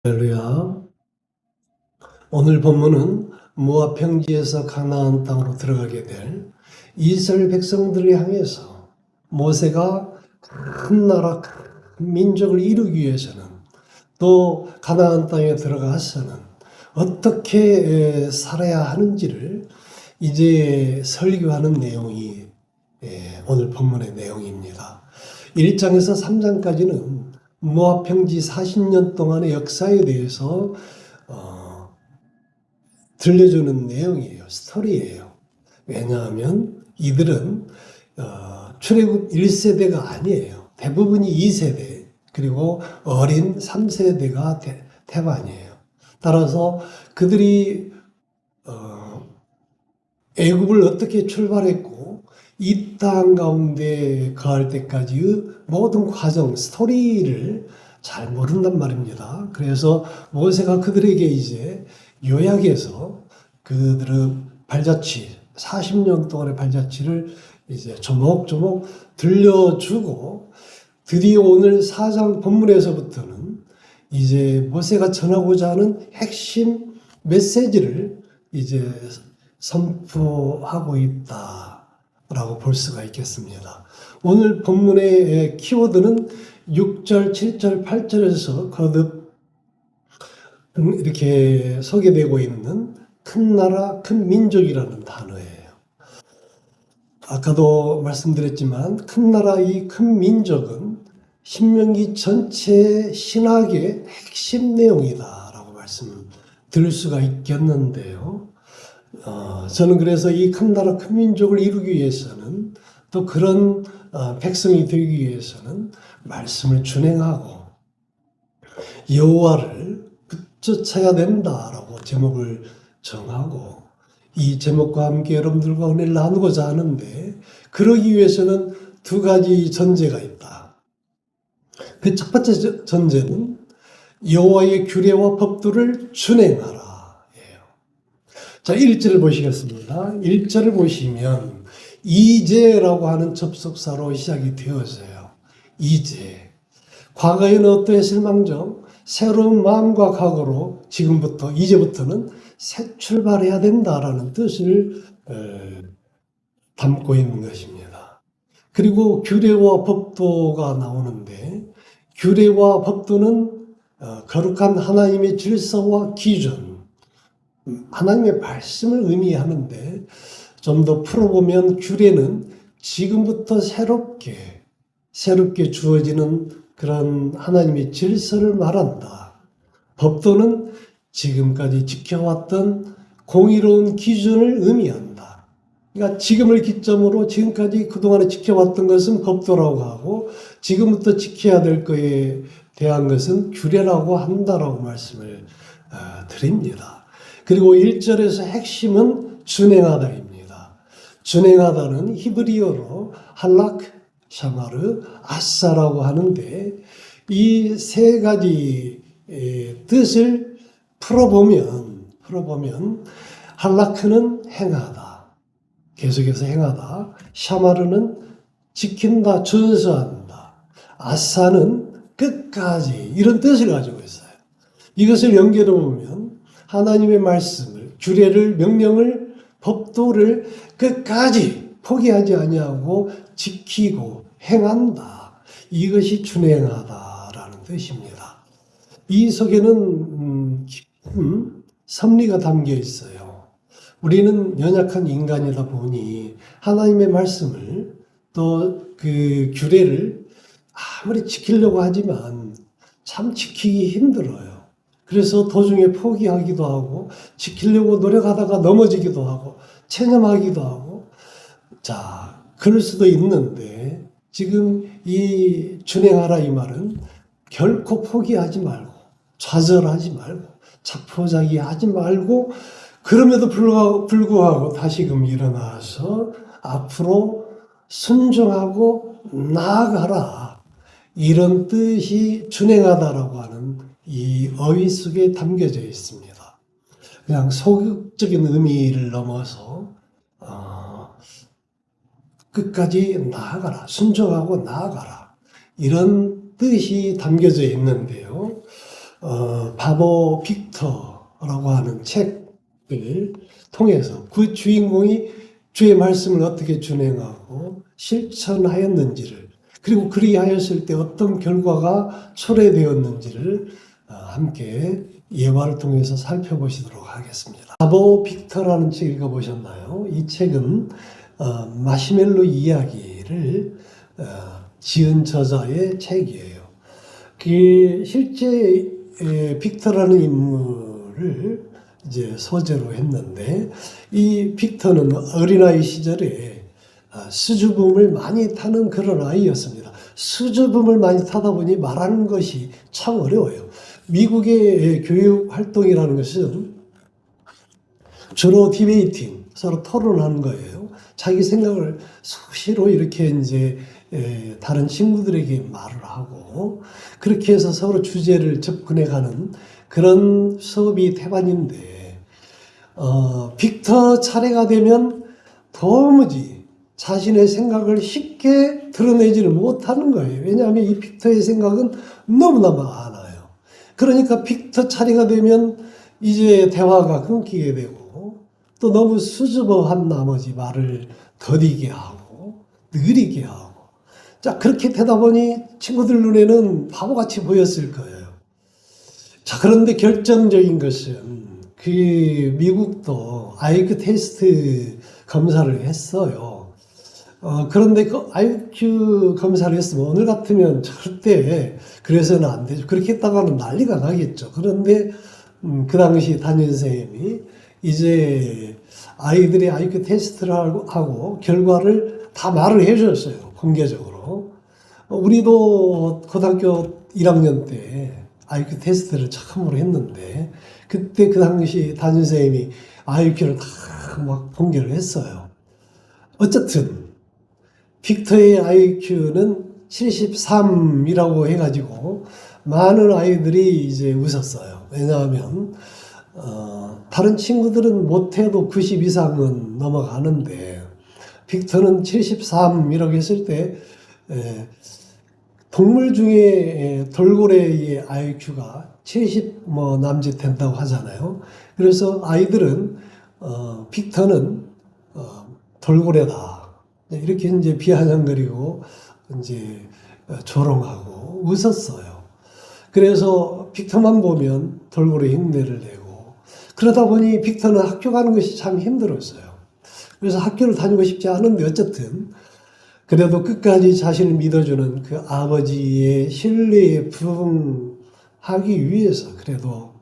할렐루야. 오늘 본문은 모압 평지에서 가나안 땅으로 들어가게 될 이스라엘 백성들을 향해서 모세가 큰 나라, 큰 민족을 이루기 위해서는 또 가나안 땅에 들어가서는 어떻게 살아야 하는지를 이제 설교하는 내용이 오늘 본문의 내용입니다. 1장에서 3장까지는 모압 평지 40년 동안의 역사에 대해서 들려주는 내용이에요. 스토리예요. 왜냐하면 이들은 출애굽 1세대가 아니에요. 대부분이 2세대 그리고 어린 3세대가 태반이에요. 따라서 그들이 애굽을 어떻게 출발했고 이 땅 가운데 거할 때까지의 모든 과정, 스토리를 잘 모른단 말입니다. 그래서 모세가 그들에게 이제 요약해서 그들의 발자취, 40년 동안의 발자취를 이제 조목조목 들려주고 드디어 오늘 4장 본문에서부터는 이제 모세가 전하고자 하는 핵심 메시지를 이제 선포하고 있다라고 볼 수가 있겠습니다. 오늘 본문의 키워드는 6절, 7절, 8절에서 거듭 이렇게 소개되고 있는 큰 나라, 큰 민족이라는 단어예요. 아까도 말씀드렸지만 큰 나라, 이 큰 민족은 신명기 전체 신학의 핵심 내용이다라고 말씀드릴 수가 있겠는데요. 저는 그래서 이 큰 나라, 큰 민족을 이루기 위해서는 또 그런 백성이 되기 위해서는 말씀을 준행하고 여호와를 붙여쳐야 된다라고 제목을 정하고 이 제목과 함께 여러분들과 은혜를 나누고자 하는데 그러기 위해서는 두 가지 전제가 있다. 그 첫 번째 전제는 여호와의 규례와 법도를 준행하라. 자, 1절을 보시겠습니다. 1절을 보시면 이제라고 하는 접속사로 시작이 되어져요. 이제. 과거에는 어떠했을망정 새로운 마음과 각오로 지금부터 이제부터는 새 출발해야 된다라는 뜻을 담고 있는 것입니다. 그리고 규례와 법도가 나오는데 규례와 법도는 거룩한 하나님의 질서와 기준, 하나님의 말씀을 의미하는데 좀 더 풀어보면 규례는 지금부터 새롭게 주어지는 그런 하나님의 질서를 말한다. 법도는 지금까지 지켜왔던 공의로운 기준을 의미한다. 그러니까 지금을 기점으로 지금까지 그동안에 지켜왔던 것은 법도라고 하고 지금부터 지켜야 될 것에 대한 것은 규례라고 한다라고 말씀을 드립니다. 그리고 1절에서 핵심은 준행하다입니다. 준행하다는 히브리어로 할락, 샤마르, 아사라고 하는데 이 세 가지 뜻을 풀어보면 할라크는 행하다, 계속해서 행하다, 샤마르는 지킨다, 준수한다, 아사는 끝까지 이런 뜻을 가지고 있어요. 이것을 연결해 보면 하나님의 말씀을, 규례를, 명령을, 법도를 끝까지 포기하지 아니하고 지키고 행한다. 이것이 준행하다라는 뜻입니다. 이 속에는 깊은 섭리가 담겨 있어요. 우리는 연약한 인간이다 보니 하나님의 말씀을 또 그 규례를 아무리 지키려고 하지만 참 지키기 힘들어요. 그래서 도중에 포기하기도 하고 지키려고 노력하다가 넘어지기도 하고 체념하기도 하고 자, 그럴 수도 있는데 지금 이 준행하라 이 말은 결코 포기하지 말고 좌절하지 말고 자포자기하지 말고 그럼에도 불구하고 다시금 일어나서 앞으로 순종하고 나아가라 이런 뜻이 준행하다라고 하는 이 어휘 속에 담겨져 있습니다. 그냥 소극적인 의미를 넘어서 끝까지 나아가라, 순종하고 나아가라 이런 뜻이 담겨져 있는데요. 바보 빅터라고 하는 책을 통해서 그 주인공이 주의 말씀을 어떻게 준행하고 실천하였는지를, 그리고 그리하였을 때 어떤 결과가 초래되었는지를 함께 예화를 통해서 살펴보시도록 하겠습니다. 바보 빅터라는 책 읽어보셨나요? 이 책은 마시멜로 이야기를 지은 저자의 책이에요. 그 실제 빅터라는 인물을 이제 소재로 했는데, 이 빅터는 어린아이 시절에 수줍음을 많이 타는 그런 아이였습니다. 수줍음을 많이 타다 보니 말하는 것이 참 어려워요. 미국의 교육 활동이라는 것은 주로 디베이팅, 서로 토론하는 거예요. 자기 생각을 수시로 이렇게 이제 다른 친구들에게 말을 하고, 그렇게 해서 서로 주제를 접근해가는 그런 수업이 태반인데, 빅터 차례가 되면 도무지 자신의 생각을 쉽게 드러내지를 못하는 거예요. 왜냐하면 이 빅터의 생각은 너무나 많아요. 그러니까 빅터 차례가 되면 이제 대화가 끊기게 되고, 또 너무 수줍어한 나머지 말을 더디게 하고 느리게 하고, 자, 그렇게 되다 보니 친구들 눈에는 바보같이 보였을 거예요. 자, 그런데 결정적인 것은 그 미국도 IQ 테스트 검사를 했어요. 그런데 그 IQ 검사를 했으면 오늘 같으면 절대 그래서는 안 되죠. 그렇게 했다가는 난리가 나겠죠. 그런데 그 당시 담임선생님이 이제 아이들이 IQ 테스트를 하고 결과를 다 말을 해줬어요. 공개적으로. 우리도 고등학교 1학년 때 IQ 테스트를 처음으로 했는데, 그때 그 당시 담임선생님이 IQ를 다 막 공개를 했어요. 어쨌든 빅터의 IQ는 73이라고 해가지고 많은 아이들이 이제 웃었어요. 왜냐하면 다른 친구들은 못해도 90 이상은 넘어가는데 빅터는 73이라고 했을 때 동물 중에 돌고래의 IQ가 70 남짓 된다고 하잖아요. 그래서 아이들은 빅터는 돌고래다, 이렇게 이제 비아냥거리고 이제 조롱하고 웃었어요. 그래서 빅터만 보면 돌고래 흉내를 내고, 그러다 보니 빅터는 학교 가는 것이 참 힘들었어요. 그래서 학교를 다니고 싶지 않은데, 어쨌든 그래도 끝까지 자신을 믿어주는 그 아버지의 신뢰에 부응하기 위해서 그래도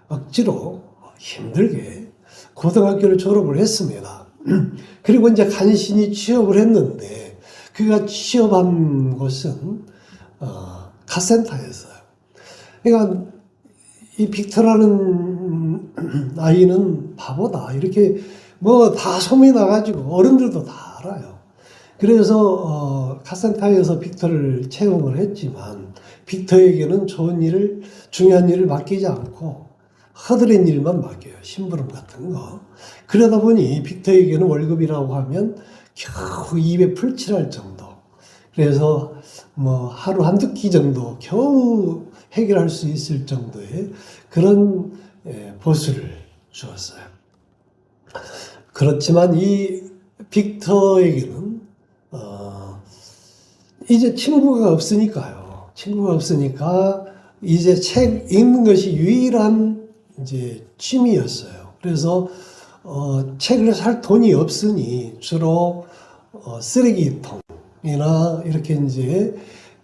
억지로 힘들게 고등학교를 졸업을 했습니다. 그리고 이제 간신히 취업을 했는데, 그가 취업한 곳은 카센터였어요. 그러니까 이 빅터라는 아이는 바보다, 이렇게 뭐 다 소문이 나가지고 어른들도 다 알아요. 그래서 카센터에서 빅터를 채용을 했지만, 빅터에게는 중요한 일을 맡기지 않고 허드렛 일만 맡겨요. 심부름 같은 거. 그러다 보니 빅터에게는 월급이라고 하면 겨우 입에 풀칠할 정도. 그래서 뭐 하루 한두 끼 정도 겨우 해결할 수 있을 정도의 그런 보수를 주었어요. 그렇지만 이 빅터에게는 이제 친구가 없으니까요. 친구가 없으니까 이제 책 읽는 것이 유일한 이제 취미였어요. 그래서 책을 살 돈이 없으니 주로 쓰레기통이나 이렇게 이제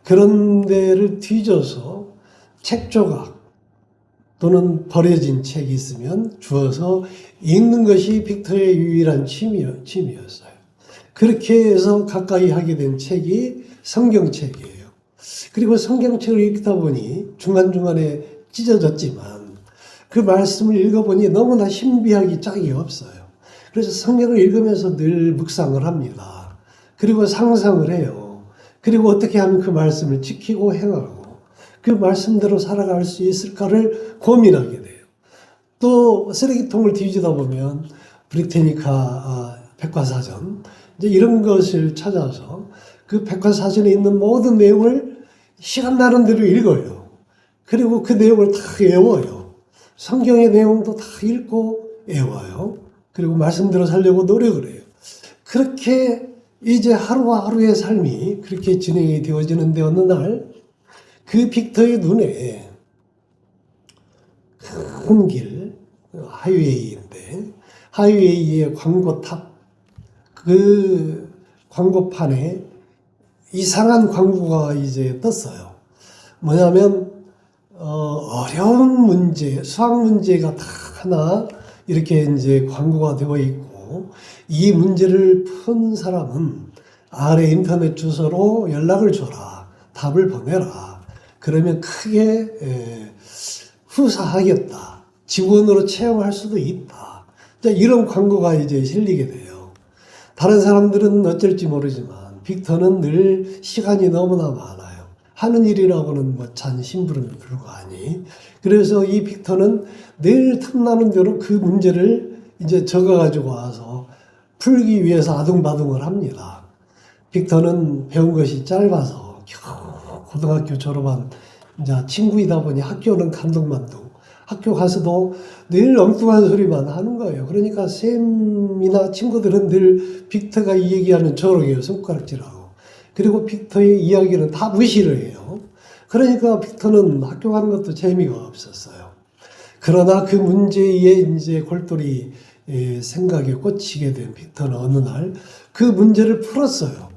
그런 데를 뒤져서 책 조각 또는 버려진 책이 있으면 주워서 읽는 것이 빅터의 유일한 취미였어요. 그렇게 해서 가까이 하게 된 책이 성경책이에요. 그리고 성경책을 읽다 보니 중간중간에 찢어졌지만 그 말씀을 읽어보니 너무나 신비하기 짝이 없어요. 그래서 성경을 읽으면서 늘 묵상을 합니다. 그리고 상상을 해요. 그리고 어떻게 하면 그 말씀을 지키고 행하고 그 말씀대로 살아갈 수 있을까를 고민하게 돼요. 또 쓰레기통을 뒤지다 보면 브리테니카 백과사전 이제 이런 것을 찾아서 그 백과사전에 있는 모든 내용을 시간 나는 대로 읽어요. 그리고 그 내용을 다 외워요. 성경의 내용도 다 읽고 외워요. 그리고 말씀대로 살려고 노력을 해요. 그렇게 이제 하루하루의 삶이 그렇게 진행이 되어지는데 어느 날 그 빅터의 눈에 큰 길, 하이웨이인데 하이웨이의 광고탑, 그 광고판에 이상한 광고가 이제 떴어요. 뭐냐면 어려운 문제, 수학 문제가 다 하나 이렇게 이제 광고가 되어 있고, 이 문제를 푼 사람은 아래 인터넷 주소로 연락을 줘라, 답을 보내라. 그러면 크게 후사하겠다, 직원으로 채용할 수도 있다. 이런 광고가 이제 실리게 돼요. 다른 사람들은 어쩔지 모르지만 빅터는 늘 시간이 너무나 많아요. 하는 일이라고는 뭐 잔 심부름이 불과하니. 그래서 이 빅터는 늘 틈나는 대로 그 문제를 이제 적어가지고 와서 풀기 위해서 아둥바둥을 합니다. 빅터는 배운 것이 짧아서 겨우 고등학교 졸업한 이제 친구이다 보니 학교는 간둥만둥. 학교 가서도 늘 엉뚱한 소리만 하는 거예요. 그러니까 쌤이나 친구들은 늘 빅터가 이 얘기하면 조롱해요. 손가락질하고. 그리고 빅터의 이야기는 다 무시를 해요. 그러니까 빅터는 학교 가는 것도 재미가 없었어요. 그러나 그 문제에 이제 골똘히 생각에 꽂히게 된 빅터는 어느 날 그 문제를 풀었어요.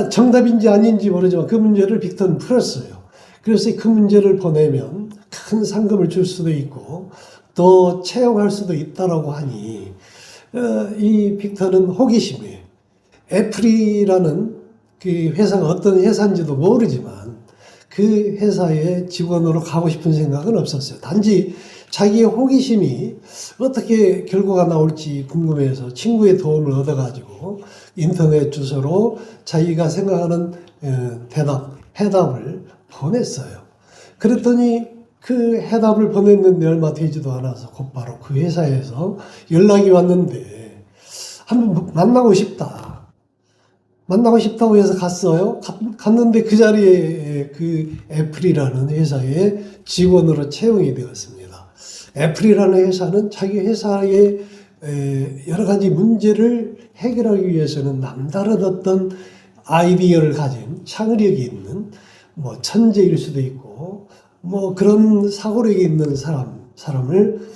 정답인지 아닌지 모르지만 그 문제를 빅터는 풀었어요. 그래서 그 문제를 보내면 큰 상금을 줄 수도 있고 또 채용할 수도 있다라고 하니 이 빅터는 호기심에 애플이라는 그 회사가 어떤 회사인지도 모르지만 그 회사의 직원으로 가고 싶은 생각은 없었어요. 단지 자기의 호기심이 어떻게 결과가 나올지 궁금해서 친구의 도움을 얻어가지고 인터넷 주소로 자기가 생각하는 해답을 보냈어요. 그랬더니 그 해답을 보냈는데 얼마 되지도 않아서 곧바로 그 회사에서 연락이 왔는데 한번 만나고 싶다고 해서 갔어요. 갔는데 그 자리에 그 애플이라는 회사의 직원으로 채용이 되었습니다. 애플이라는 회사는 자기 회사의 여러 가지 문제를 해결하기 위해서는 남다른 어떤 아이디어를 가진 창의력이 있는 뭐 천재일 수도 있고 뭐 그런 사고력이 있는 사람을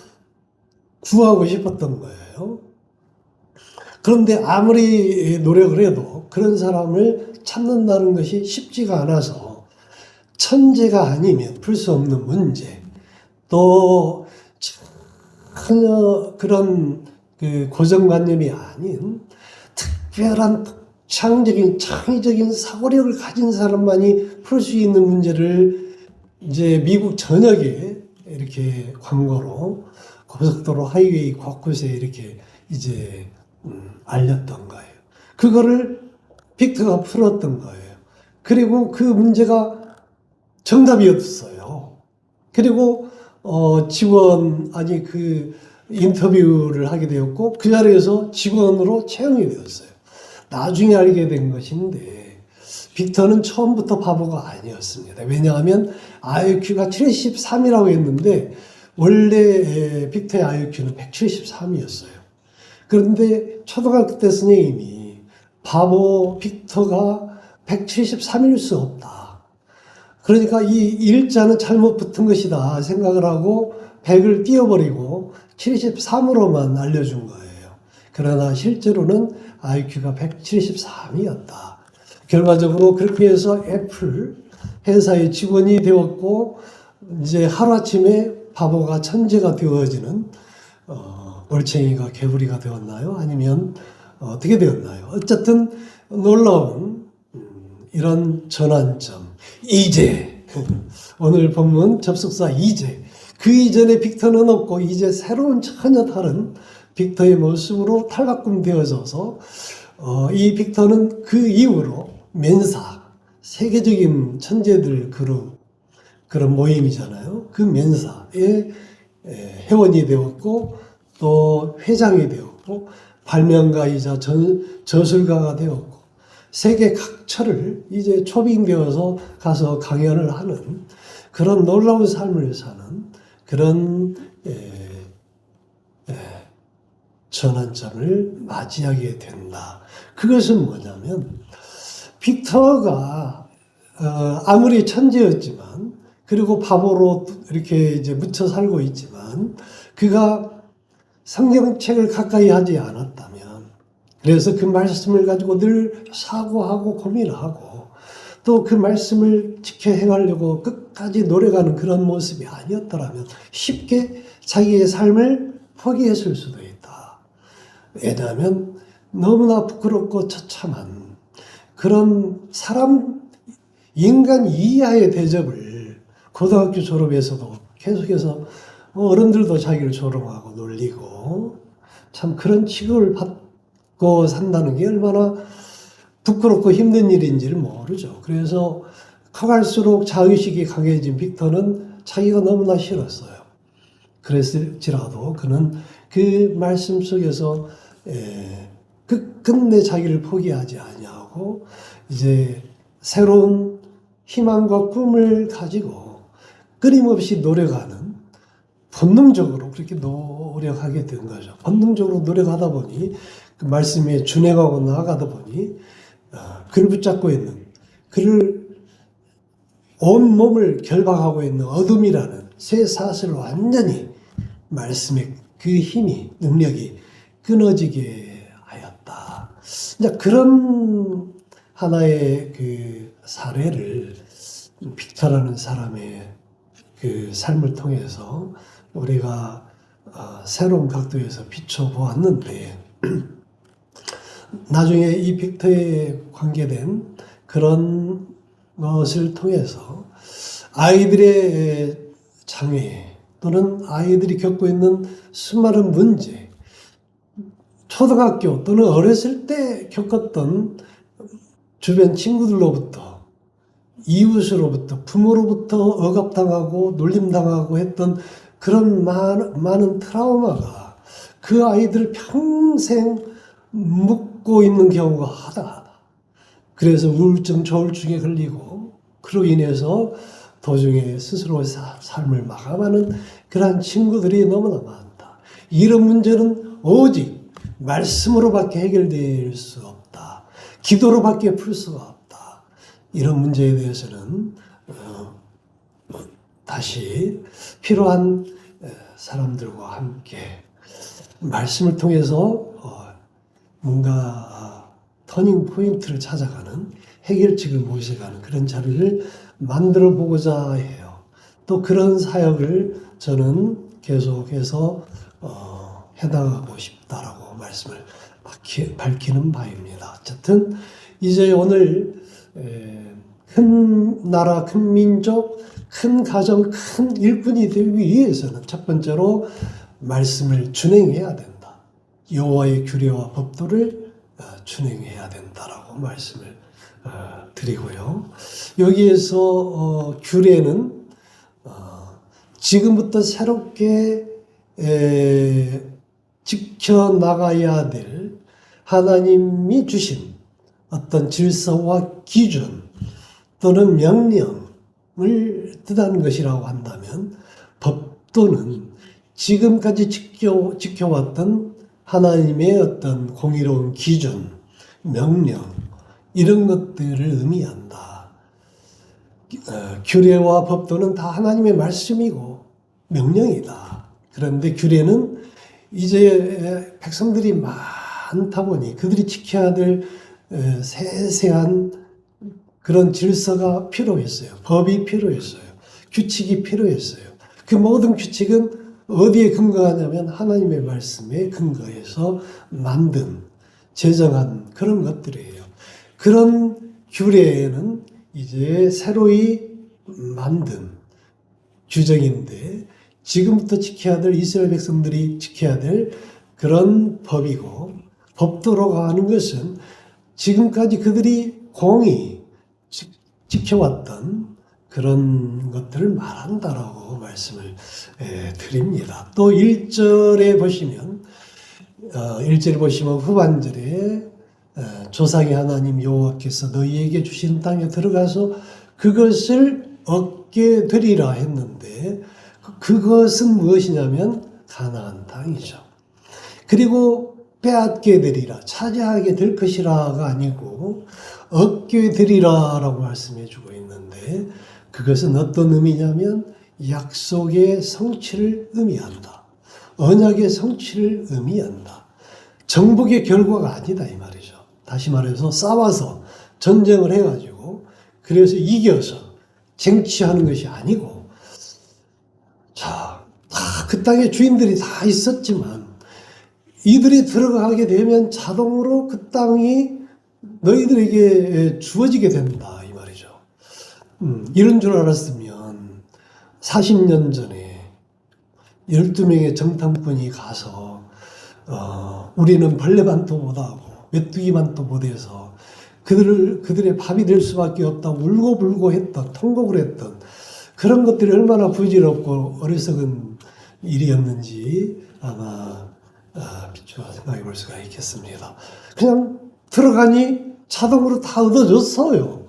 구하고 싶었던 거예요. 그런데 아무리 노력을 해도 그런 사람을 찾는다는 것이 쉽지가 않아서 천재가 아니면 풀 수 없는 문제, 또 전혀 그런 그 고정관념이 아닌 특별한 창의적인 사고력을 가진 사람만이 풀 수 있는 문제를 이제 미국 전역에 이렇게 광고로 고속도로 하이웨이 곳곳에 이렇게 이제 알렸던 거예요. 그거를 빅터가 풀었던 거예요. 그리고 그 문제가 정답이었어요. 그리고 그 인터뷰를 하게 되었고 그 자리에서 직원으로 채용이 되었어요. 나중에 알게 된 것인데 빅터는 처음부터 바보가 아니었습니다. 왜냐하면 IQ가 73이라고 했는데 원래 빅터의 IQ는 173이었어요. 그런데 초등학교 때 선생님이 바보 빅터가 173일 수 없다. 그러니까 이 일자는 잘못 붙은 것이다 생각을 하고 100을 띄워버리고 73으로만 알려준 거예요. 그러나 실제로는 IQ가 173이었다. 결과적으로 그렇게 해서 애플 회사의 직원이 되었고 이제 하루아침에 바보가 천재가 되어지는 올챙이가 개구리가 되었나요? 아니면 어떻게 되었나요? 어쨌든 놀라운 이런 전환점. 이제 오늘 본문 접속사 이제 그 이전에 빅터는 없고 이제 새로운 전혀 다른 빅터의 모습으로 탈바꿈되어져서 이 빅터는 그 이후로 멘사, 세계적인 천재들 그런 모임이잖아요. 그 멘사의 회원이 되었고 또 회장이 되었고 발명가이자 저술가가 되었고 세계 각처를 이제 초빙되어서 가서 강연을 하는 그런 놀라운 삶을 사는 그런 전환점을 맞이하게 된다. 그것은 뭐냐면 빅터가 아무리 천재였지만 그리고 바보로 이렇게 이제 묻혀 살고 있지만 그가 성경책을 가까이 하지 않았다면 그래서 그 말씀을 가지고 늘 사고하고 고민하고 또 그 말씀을 지켜 행하려고 끝까지 노력하는 그런 모습이 아니었더라면 쉽게 자기의 삶을 포기했을 수도 있다. 왜냐하면 너무나 부끄럽고 처참한 그런 인간 이하의 대접을 고등학교 졸업에서도 계속해서 어른들도 자기를 조롱하고 놀리고 참 그런 취급을 받고 산다는 게 얼마나 부끄럽고 힘든 일인지를 모르죠. 그래서 커갈수록 자의식이 강해진 빅터는 자기가 너무나 싫었어요. 그랬을지라도 그는 그 말씀 속에서 끝내 자기를 포기하지 아니하고 이제 새로운 희망과 꿈을 가지고 끊임없이 노력하는 본능적으로 그렇게 노력하게 된 거죠. 본능적으로 노력하다 보니 그 말씀에 준행하고 나아가다 보니 그를 붙잡고 있는 그를 온몸을 결박하고 있는 어둠이라는 쇠사슬을 완전히 말씀의 그 힘이 능력이 끊어지게 하였다. 이제 그런 하나의 그 사례를 빅터라는 사람의 그 삶을 통해서 우리가 새로운 각도에서 비춰보았는데 나중에 이 빅터에 관계된 그런 것을 통해서 아이들의 장애 또는 아이들이 겪고 있는 수많은 문제, 초등학교 또는 어렸을 때 겪었던 주변 친구들로부터 이웃으로부터 부모로부터 억압당하고 놀림당하고 했던 그런 많은 트라우마가 그 아이들을 평생 묻고 있는 경우가 하다하다. 그래서 우울증, 조울증에 걸리고 그로 인해서 도중에 스스로 삶을 마감하는 그러한 친구들이 너무나 많다. 이런 문제는 오직 말씀으로밖에 해결될 수 없다. 기도로밖에 풀 수가 없다. 이런 문제에 대해서는 다시 필요한 사람들과 함께 말씀을 통해서 뭔가 터닝 포인트를 찾아가는 해결책을 모셔가는 그런 자리를 만들어 보고자 해요. 또 그런 사역을 저는 계속해서 해나가고 싶다라고 말씀을 밝히는 바입니다. 어쨌든 이제 오늘 큰 나라, 큰 민족, 큰 가정, 큰 일꾼이 되기 위해서는 첫 번째로 말씀을 준행해야 된다. 여호와의 규례와 법도를 준행해야 된다라고 말씀을 드리고요. 여기에서 규례는 지금부터 새롭게 지켜나가야 될 하나님이 주신 어떤 질서와 기준 또는 명령을 뜻하는 것이라고 한다면 법도는 지금까지 지켜왔던 하나님의 어떤 공의로운 기준, 명령 이런 것들을 의미한다. 규례와 법도는 다 하나님의 말씀이고 명령이다. 그런데 규례는 이제 백성들이 많다 보니 그들이 지켜야 될 세세한 그런 질서가 필요했어요. 법이 필요했어요. 규칙이 필요했어요. 그 모든 규칙은 어디에 근거하냐면 하나님의 말씀에 근거해서 만든, 제정한 그런 것들이에요. 그런 규례에는 이제 새로이 만든 규정인데 지금부터 지켜야 될 이스라엘 백성들이 지켜야 될 그런 법이고 법도로 가는 것은 지금까지 그들이 공의 지켜왔던 그런 것들을 말한다라고 말씀을 드립니다. 또 1절에 보시면 1절에 보시면 후반절에 조상의 하나님 여호와께서 너희에게 주신 땅에 들어가서 그것을 얻게 되리라 했는데 그것은 무엇이냐면 가나안 땅이죠. 그리고 빼앗게 되리라, 차지하게 될 것이라가 아니고 얻게 되리라라고 말씀해 주고 있는데 그것은 어떤 의미냐면 약속의 성취를 의미한다. 언약의 성취를 의미한다. 정복의 결과가 아니다 이 말이죠. 다시 말해서 싸워서 전쟁을 해가지고 그래서 이겨서 쟁취하는 것이 아니고 자, 그 땅에 주인들이 다 있었지만 이들이 들어가게 되면 자동으로 그 땅이 너희들에게 주어지게 된다 이 말이죠. 이런 줄 알았으면 40년 전에 12명의 정탐꾼이 가서 우리는 벌레만도 못하고 메뚜기만도 못해서 그들의 밥이 될 수밖에 없다고 울고불고 했던, 통곡을 했던 그런 것들이 얼마나 부질없고 어리석은 일이었는지 아마 비추어 생각해 볼 수가 있겠습니다. 그냥 들어가니 자동으로 다 얻어졌어요.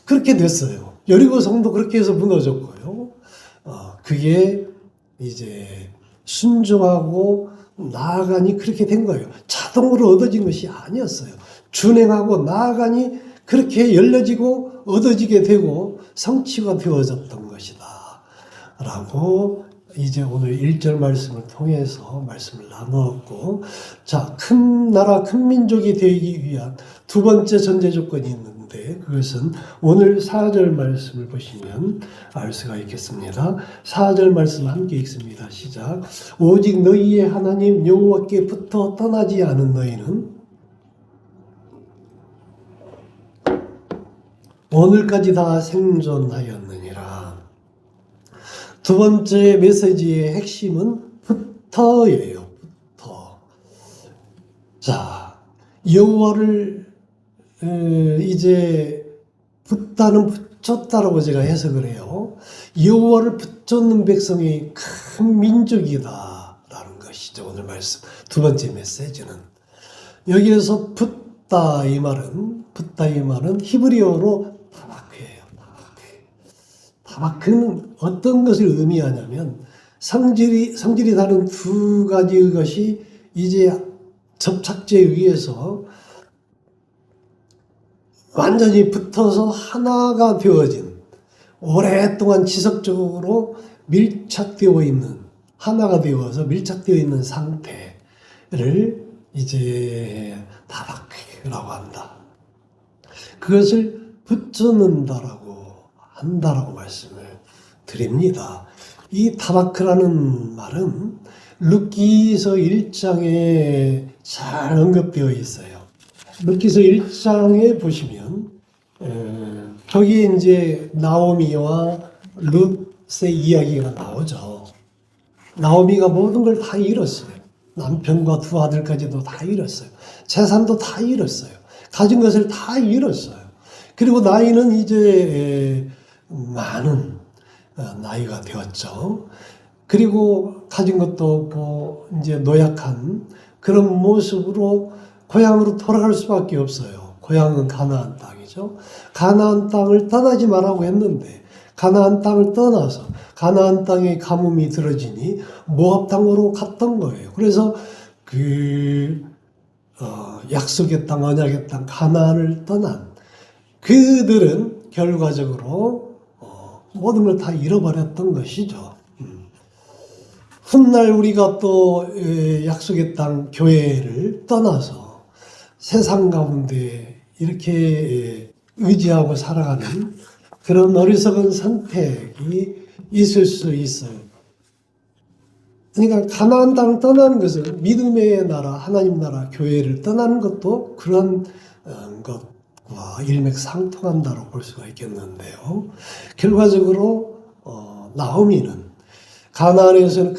그렇게 됐어요. 여리고 성도 그렇게 해서 무너졌고요. 그게 이제 순종하고 나아가니 그렇게 된 거예요. 자동으로 얻어진 것이 아니었어요. 준행하고 나아가니 그렇게 열려지고 얻어지게 되고 성취가 되어졌던 것이다. 라고 이제 오늘 1절 말씀을 통해서 말씀을 나누었고, 자, 큰 나라, 큰 민족이 되기 위한 두 번째 전제 조건이 있는데 그것은 오늘 4절 말씀을 보시면 알 수가 있겠습니다. 4절 말씀 함께 읽습니다. 시작. 오직 너희의 하나님 여호와께부터 떠나지 않은 너희는 오늘까지 다 생존하였느니라. 두 번째 메시지의 핵심은 부터예요. 부터. 자, 여호와를 이제 붙다는 붙였다라고 제가 해석을 해요. 여호와를 붙잡는 백성이 큰 민족이다라는 것이죠. 오늘 말씀 두 번째 메시지는 여기에서 붙다 이 말은 히브리어로 타바크예요. 타바크는 어떤 것을 의미하냐면 성질이 다른 두 가지의 것이 이제 접착제에 의해서 완전히 붙어서 하나가 되어진, 오랫동안 지속적으로 밀착되어 있는, 하나가 되어서 밀착되어 있는 상태를 이제 타바크라고 한다. 그것을 붙잡는다라고 한다라고 말씀을 드립니다. 이 타바크라는 말은 룻기서 1장에 잘 언급되어 있어요. 룻기서 1장에 보시면 거기에 이제 나오미와 룻의 이야기가 나오죠. 나오미가 모든 걸 다 잃었어요. 남편과 두 아들까지도 다 잃었어요. 재산도 다 잃었어요. 가진 것을 다 잃었어요. 그리고 나이는 이제 많은 나이가 되었죠. 그리고 가진 것도 없고 이제 노약한 그런 모습으로 고향으로 돌아갈 수밖에 없어요. 고향은 가나안 땅이죠. 가나안 땅을 떠나지 말라고 했는데 가나안 땅을 떠나서 가나안 땅에 가뭄이 들어지니 모압 땅으로 갔던 거예요. 그래서 약속의 땅, 언약의 땅 가나안을 떠난 그들은 결과적으로 모든 걸 다 잃어버렸던 것이죠. 훗날 우리가 또 약속의 땅 교회를 떠나서 세상 가운데 이렇게 의지하고 살아가는 그런 어리석은 선택이 있을 수 있어요. 그러니까 가나안 땅을 떠나는 것은 믿음의 나라, 하나님 나라, 교회를 떠나는 것도 그런 것과 일맥상통한다고 볼 수가 있겠는데요. 결과적으로 나오미는 가나안에서는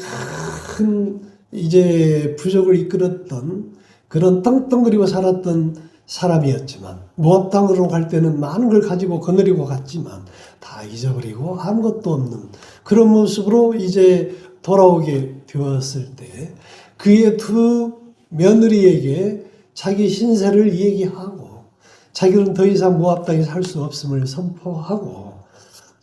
큰 이제 부족을 이끌었던 그런 떵떵거리고 살았던 사람이었지만 모압 땅으로 갈 때는 많은 걸 가지고 거느리고 갔지만 다 잊어버리고 아무것도 없는 그런 모습으로 이제 돌아오게 되었을 때 그의 두 며느리에게 자기 신세를 얘기하고 자기는 더 이상 모압 땅에 살 수 없음을 선포하고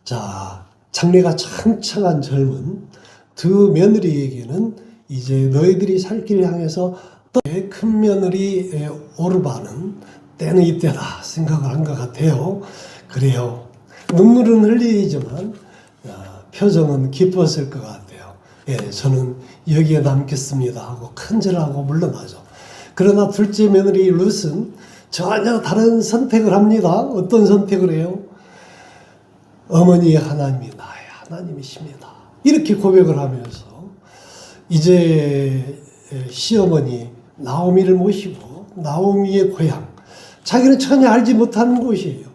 자 장래가 창창한 젊은 두 며느리에게는 이제 너희들이 살 길을 향해서 큰 며느리 오르바는 때는 이때다 생각을 한 것 같아요. 그래요. 눈물은 흘리지만 표정은 기뻤을 것 같아요. 예, 저는 여기에 남겠습니다 하고 큰절하고 물러나죠. 그러나 둘째 며느리 룻은 전혀 다른 선택을 합니다. 어떤 선택을 해요? 어머니의 하나님이 나의 하나님이십니다. 이렇게 고백을 하면서 이제 시어머니 나오미를 모시고 나오미의 고향, 자기는 전혀 알지 못하는 곳이에요.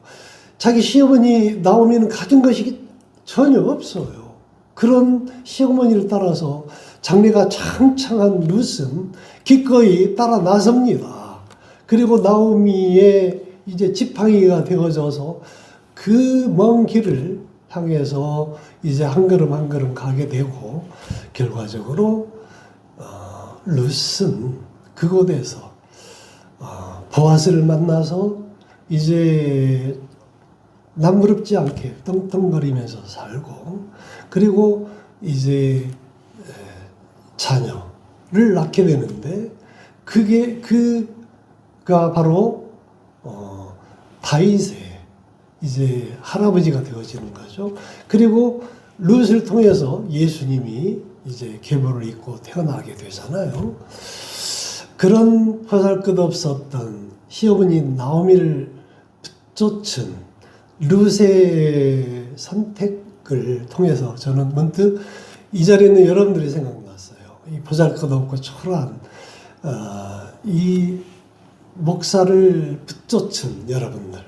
자기 시어머니 나오미는 가진 것이 전혀 없어요. 그런 시어머니를 따라서 장래가 창창한 룻은 기꺼이 따라 나섭니다. 그리고 나오미의 이제 지팡이가 되어져서 그 먼 길을 향해서 이제 한 걸음 한 걸음 가게 되고, 결과적으로 룻은 그곳에서 보아스를 만나서 이제 남부럽지 않게 떵떵거리면서 살고, 그리고 이제 자녀를 낳게 되는데, 그가 바로 다윗의 이제 할아버지가 되어지는 거죠. 그리고 룻을 통해서 예수님이 이제 계보를 잇고 태어나게 되잖아요. 그런 보잘것없었던 시어머니 나오미를 쫓은 룻의 선택을 통해서 저는 문득 이 자리에 있는 여러분들이 생각났어요. 이 보잘것없고 초라한 이 목사를 붙쫓은 여러분들,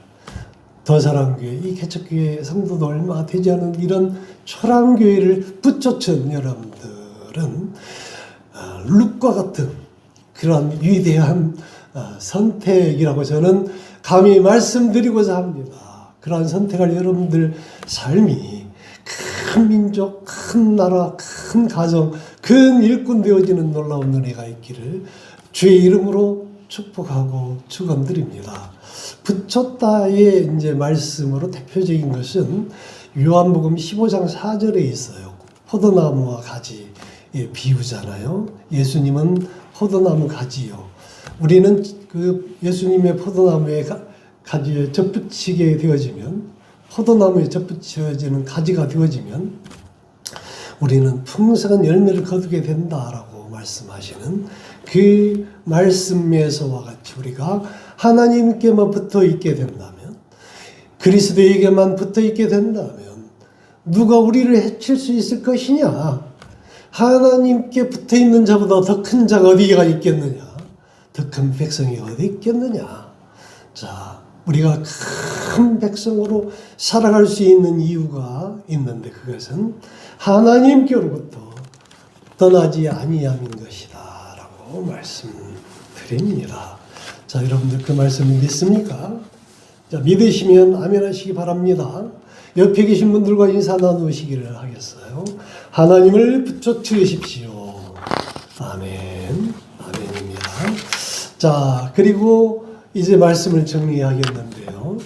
더사랑교회, 이 개척교회 성도도 얼마 되지 않은 이런 초라한 교회를 붙쫓은 여러분들은 룻과 같은 그런 위대한 선택이라고 저는 감히 말씀드리고자 합니다. 그러한 선택할 여러분들 삶이 큰 민족, 큰 나라, 큰 가정, 큰 일꾼 되어지는 놀라운 은혜가 있기를 주의 이름으로 축복하고 축원드립니다. 붙였다의 이제 말씀으로 대표적인 것은 요한복음 15장 4절에 있어요. 포도나무와 가지의 비유잖아요. 예수님은 포도나무 가지요. 우리는 그 예수님의 포도나무에 가지에 접붙이게 되어지면, 포도나무에 접붙여지는 가지가 되어지면 우리는 풍성한 열매를 거두게 된다라고 말씀하시는 그 말씀에서와 같이 우리가 하나님께만 붙어 있게 된다면, 그리스도에게만 붙어 있게 된다면 누가 우리를 해칠 수 있을 것이냐? 하나님께 붙어 있는 자보다 더 큰 자가 어디가 있겠느냐? 더 큰 백성이 어디 있겠느냐? 자, 우리가 큰 백성으로 살아갈 수 있는 이유가 있는데, 그것은 하나님께로부터 떠나지 아니함인 것이다 라고 말씀드립니다. 자, 여러분들 그 말씀 믿습니까? 자, 믿으시면 아멘 하시기 바랍니다. 옆에 계신 분들과 인사 나누시기를 하겠어요. 하나님을 붙여주십시오. 아멘. 아멘입니다. 자, 그리고 이제 말씀을 정리하겠는데요.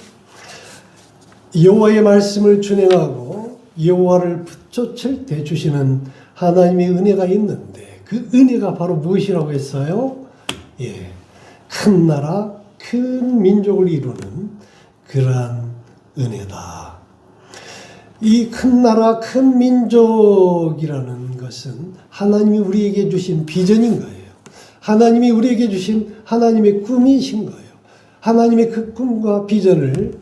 여호와의 말씀을 준행하고 여호와를 붙여칠 때 주시는 하나님의 은혜가 있는데, 그 은혜가 바로 무엇이라고 했어요? 예, 큰 나라, 큰 민족을 이루는 그러한 은혜다. 이 큰 나라, 큰 민족이라는 것은 하나님이 우리에게 주신 비전인 거예요. 하나님이 우리에게 주신 하나님의 꿈이신 거예요. 하나님의 그 꿈과 비전을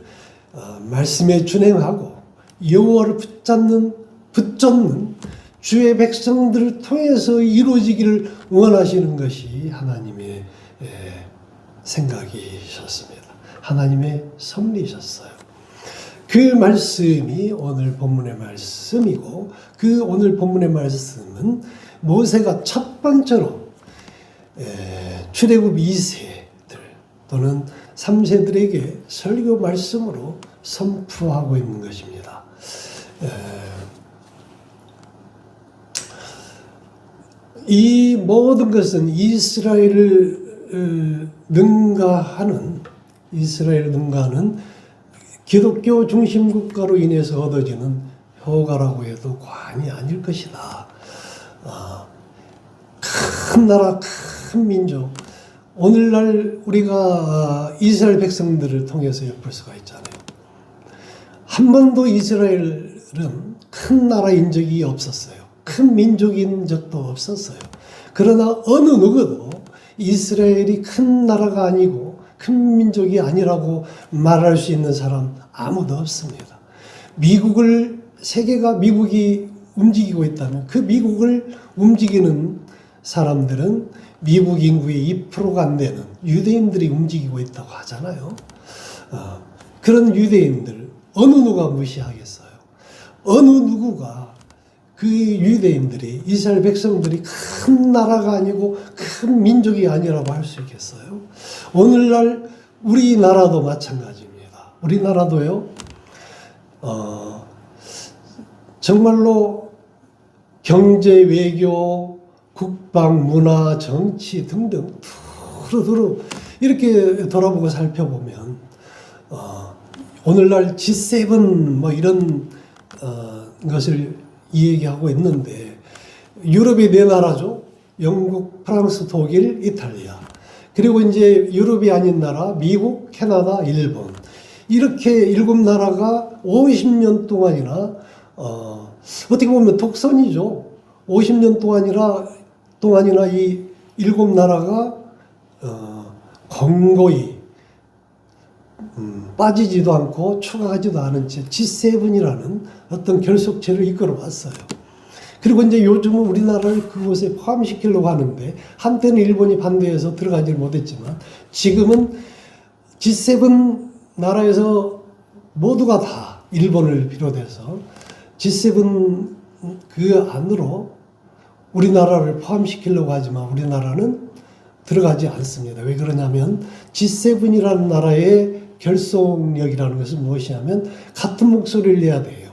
말씀에 준행하고 여호와를 붙잡는 주의 백성들을 통해서 이루어지기를 원하시는 것이 하나님의 생각이셨습니다. 하나님의 섭리이셨어요. 그 말씀이 오늘 본문의 말씀이고, 그 오늘 본문의 말씀은 모세가 첫 번째로 출애굽 2세들 또는 3세들에게 설교 말씀으로 선포하고 있는 것입니다. 이 모든 것은 이스라엘을 능가하는 기독교 중심 국가로 인해서 얻어지는 효가라고 해도 과언이 아닐 것이다. 큰 나라, 큰 민족. 오늘날 우리가 이스라엘 백성들을 통해서 엿볼 수가 있잖아요. 한 번도 이스라엘은 큰 나라인 적이 없었어요. 큰 민족인 적도 없었어요. 그러나 어느 누구도 이스라엘이 큰 나라가 아니고 큰 민족이 아니라고 말할 수 있는 사람 아무도 없습니다. 세계가 미국이 움직이고 있다면 그 미국을 움직이는 사람들은 미국 인구의 2%가 안 되는 유대인들이 움직이고 있다고 하잖아요. 그런 유대인들 어느 누가 무시하겠어요? 어느 누구가 그 유대인들이 이스라엘 백성들이 큰 나라가 아니고 큰 민족이 아니라고 할 수 있겠어요? 오늘날 우리나라도 마찬가지입니다. 우리나라도요. 정말로 경제, 외교, 국방, 문화, 정치 등등 두루두루 이렇게 돌아보고 살펴보면 오늘날 G7 뭐 이런 것을 이야기하고 있는데 유럽이 네 나라죠. 영국, 프랑스, 독일, 이탈리아. 그리고 이제 유럽이 아닌 나라 미국, 캐나다, 일본. 이렇게 7나라가 50년 동안이나 어떻게 보면 독선이죠. 50년 동안이나 이 7나라가 권고히 빠지지도 않고 추가하지도 않은 채 G7이라는 어떤 결속체를 이끌어 왔어요. 그리고 이제 요즘은 우리나라를 그곳에 포함시키려고 하는데 한때는 일본이 반대해서 들어가지 못했지만 지금은 G7 나라에서 모두가 다 일본을 비롯해서 G7 그 안으로 우리나라를 포함시키려고 하지만 우리나라는 들어가지 않습니다. 왜 그러냐면 G7이라는 나라의 결속력이라는 것은 무엇이냐면 같은 목소리를 내야 돼요.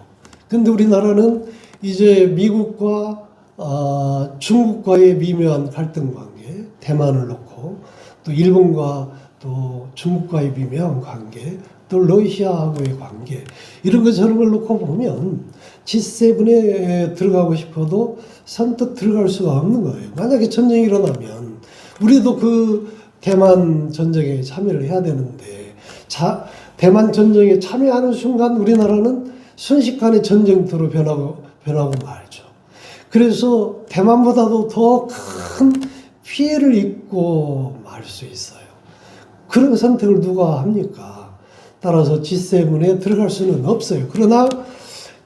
근데 우리나라는 이제 미국과 중국과의 미묘한 갈등 관계, 대만을 놓고 또 일본과 또 중국과의 미묘한 관계, 또 러시아하고의 관계 이런 것 저런 걸 놓고 보면 G7에 들어가고 싶어도 선뜻 들어갈 수가 없는 거예요. 만약에 전쟁이 일어나면 우리도 그 대만 전쟁에 참여를 해야 되는데 대만 전쟁에 참여하는 순간 우리나라는 순식간에 전쟁터로 변하고 말죠. 그래서 대만보다도 더 큰 피해를 입고 말 수 있어요. 그런 선택을 누가 합니까? 따라서 G7에 들어갈 수는 없어요. 그러나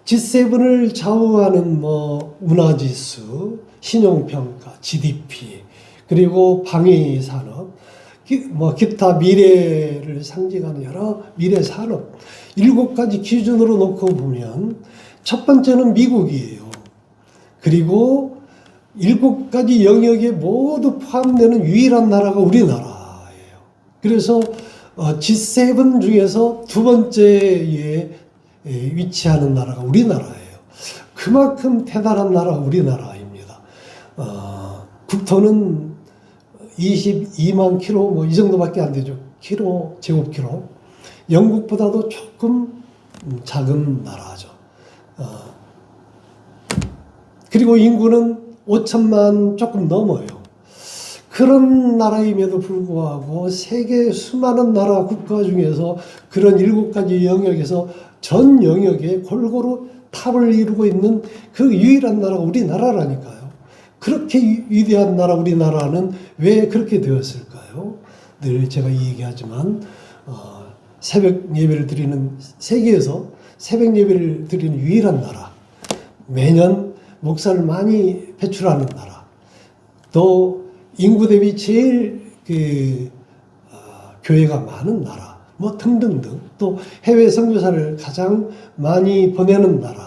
G7을 좌우하는 문화지수, 신용평가, GDP, 그리고 방위산업, 기타 미래를 상징하는 여러 미래 산업 7가지 기준으로 놓고 보면 첫 번째는 미국이에요. 그리고 7가지 영역에 모두 포함되는 유일한 나라가 우리나라예요. 그래서 G7 중에서 두 번째에 위치하는 나라가 우리나라예요. 그만큼 대단한 나라가 우리나라입니다. 국토는 22만 킬로 이 정도밖에 안 되죠. 제곱킬로. 영국보다도 조금 작은 나라죠. 그리고 인구는 5천만 조금 넘어요. 그런 나라임에도 불구하고 세계 수많은 나라 국가 중에서 그런 7가지 영역에서 전 영역에 골고루 탑을 이루고 있는 그 유일한 나라가 우리나라라니까요. 그렇게 위대한 나라 우리나라는 왜 그렇게 되었을까요? 늘 제가 이 얘기하지만 새벽 예배를 드리는 세계에서 새벽 예배를 드리는 유일한 나라, 매년 목사를 많이 배출하는 나라, 또 인구 대비 제일 교회가 많은 나라, 등등등, 또 해외 선교사를 가장 많이 보내는 나라,